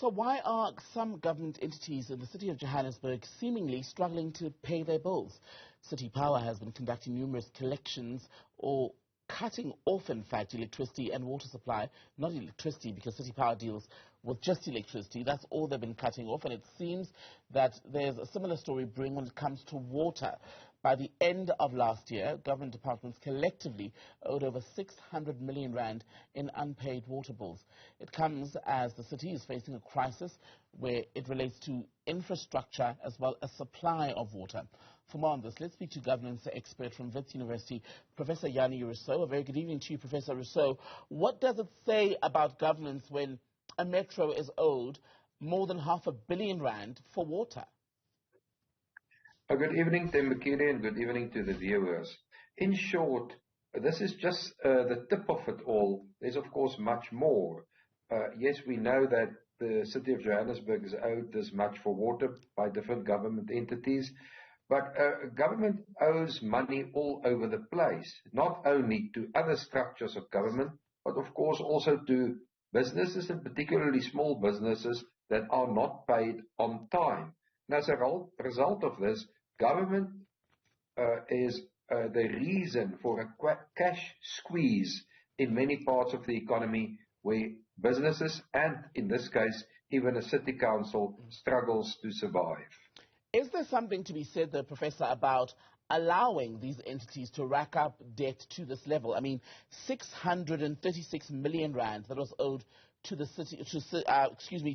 So why are some government entities in the city of Johannesburg seemingly struggling to pay their bills? City Power has been conducting numerous collections or cutting off, in fact, electricity and water supply. Not electricity, because City Power deals with just electricity. That's all they've been cutting off. And it seems that there's a similar story brewing when it comes to water. By the end of last year, government departments collectively owed over 600 million rand in unpaid water bills. It comes as the city is facing a crisis where it relates to infrastructure as well as supply of water. For more on this, let's speak to governance expert from Wits University, Professor Jannie Rossouw. A very good evening to you, Professor Rossouw. What does it say about governance when a metro is owed more than R500 million for water? Good evening, Tembekile, and good evening to the viewers. In short, this is just the tip of it all. There's, of course, much more. Yes, we know that the city of Johannesburg is owed this much for water by different government entities, but government owes money all over the place, not only to other structures of government, but, of course, also to businesses, and particularly small businesses that are not paid on time. And as a result of this, government is the reason for a cash squeeze in many parts of the economy where businesses and, in this case, even a city council struggles to survive. Is there something to be said, though, Professor, about allowing these entities to rack up debt to this level? I mean, 636 million rand that was owed to the city,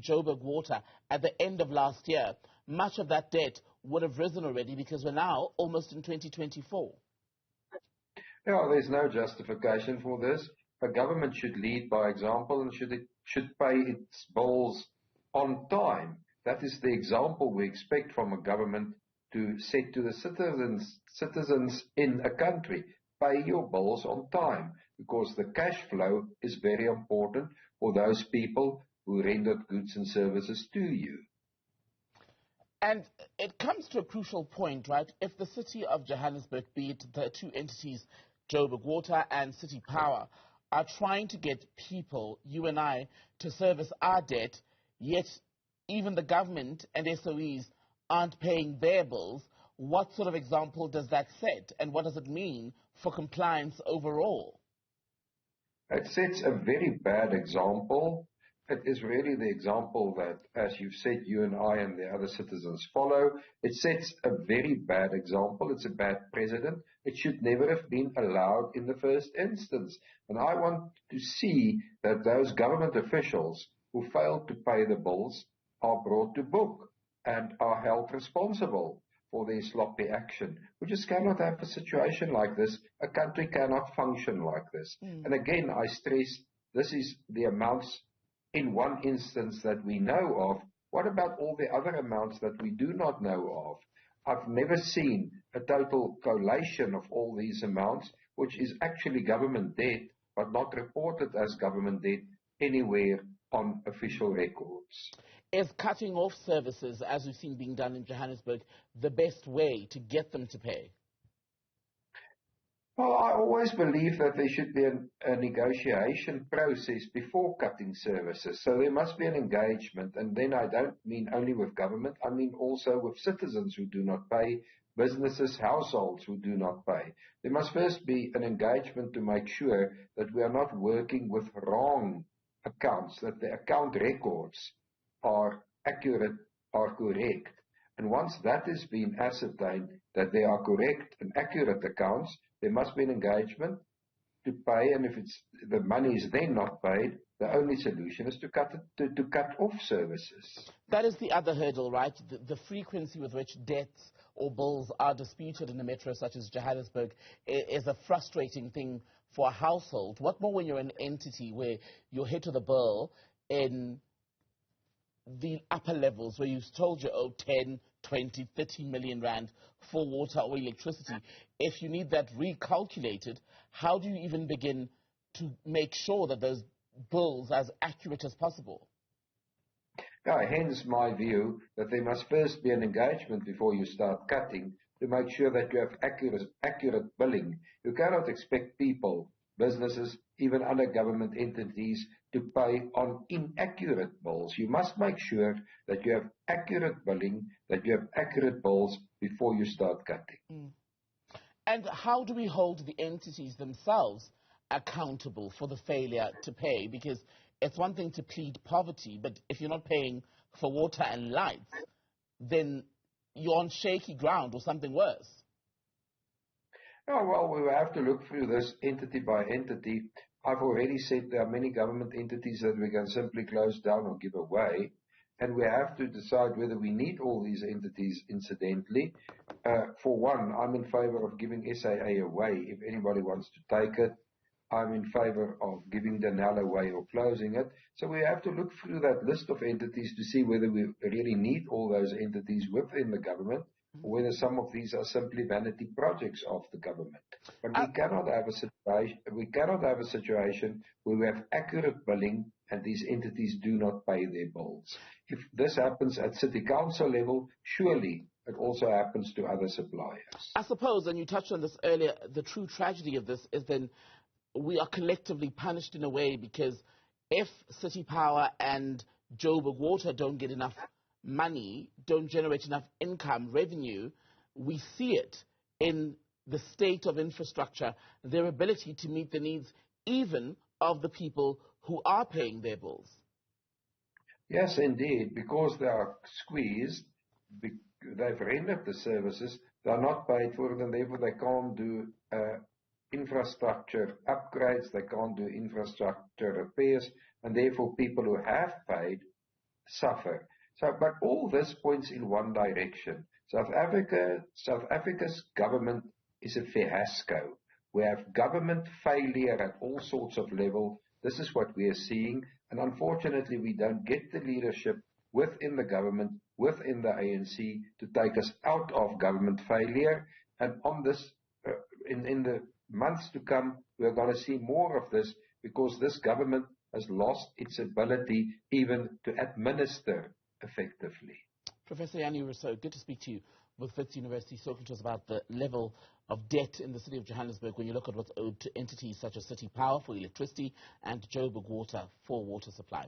Joburg Water at the end of last year. Much of that debt would have risen already because we're now almost in 2024. Yeah, there's no justification for this. A government should lead by example and should pay its bills on time. That is the example we expect from a government to set to the citizens in a country. Pay your bills on time, because the cash flow is very important for those people who rendered goods and services to you. And it comes to a crucial point, right? If the city of Johannesburg, be it the two entities, Joburg Water and City Power, are trying to get people, you and I, to service our debt, yet even the government and SOEs aren't paying their bills, what sort of example does that set, and what does it mean for compliance overall? It sets a very bad example. It is really the example that, as you've said, you and I and the other citizens follow. It sets a very bad example. It's a bad precedent. It should never have been allowed in the first instance. And I want to see that those government officials who failed to pay the bills are brought to book and are held responsible for their sloppy action. We just cannot have a situation like this. A country cannot function like this. And again, I stress, this is the amounts in one instance that we know of. What about all the other amounts that we do not know of? I've never seen a total collation of all these amounts, which is actually government debt, but not reported as government debt anywhere on official records. Is cutting off services, as we've seen being done in Johannesburg, the best way to get them to pay? Well, I always believe that there should be a negotiation process before cutting services. So there must be an engagement, and then I don't mean only with government, I mean also with citizens who do not pay, businesses, households who do not pay. There must first be an engagement to make sure that we are not working with wrong accounts, that the account records are accurate, are correct. And once that has been ascertained, that they are correct and accurate accounts, there must be an engagement to pay, and if the money is then not paid, the only solution is to cut off services. That is the other hurdle, right? The frequency with which debts or bills are disputed in a metro such as Johannesburg is a frustrating thing for a household. What more when you're an entity where you're hit with a bill in the upper levels where you've told you owe 10, 20, 30 million rand for water or electricity. If you need that recalculated, how do you even begin to make sure that those bills are as accurate as possible? Hence my view that there must first be an engagement before you start cutting to make sure that you have accurate billing. You cannot expect people, businesses, even other government entities to pay on inaccurate bills. You must make sure that you have accurate billing, that you have accurate bills before you start cutting. Mm. And how do we hold the entities themselves accountable for the failure to pay? Because it's one thing to plead poverty, but if you're not paying for water and lights, then you're on shaky ground or something worse. Oh, well, we will have to look through this entity by entity. I've already said there are many government entities that we can simply close down or give away, and we have to decide whether we need all these entities incidentally. For one, I'm in favor of giving SAA away if anybody wants to take it. I'm in favor of giving Danelle away or closing it. So we have to look through that list of entities to see whether we really need all those entities within the government, or whether some of these are simply vanity projects of the government. But we cannot have a situation where we have accurate billing and these entities do not pay their bills. If this happens at city council level, surely it also happens to other suppliers. I suppose, and you touched on this earlier, the true tragedy of this is then we are collectively punished in a way, because if City Power and Joburg Water don't get enough money, don't generate enough income, revenue, we see it in the state of infrastructure, their ability to meet the needs even of the people who are paying their bills. Yes, indeed, because they are squeezed, they've rendered the services, they are not paid for it, and therefore they can't do infrastructure upgrades, they can't do infrastructure repairs, and therefore people who have paid suffer. So, but all this points in one direction. South Africa's government is a fiasco. We have government failure at all sorts of levels. This is what we are seeing, and unfortunately we don't get the leadership within the government, within the ANC, to take us out of government failure. And on this, in the months to come, we're going to see more of this, because this government has lost its ability even to administer effectively. Professor Jannie Rossouw, good to speak to you with Wits University, talking to us about the level of debt in the city of Johannesburg when you look at what's owed to entities such as City Power for electricity and Joburg Water for water supply.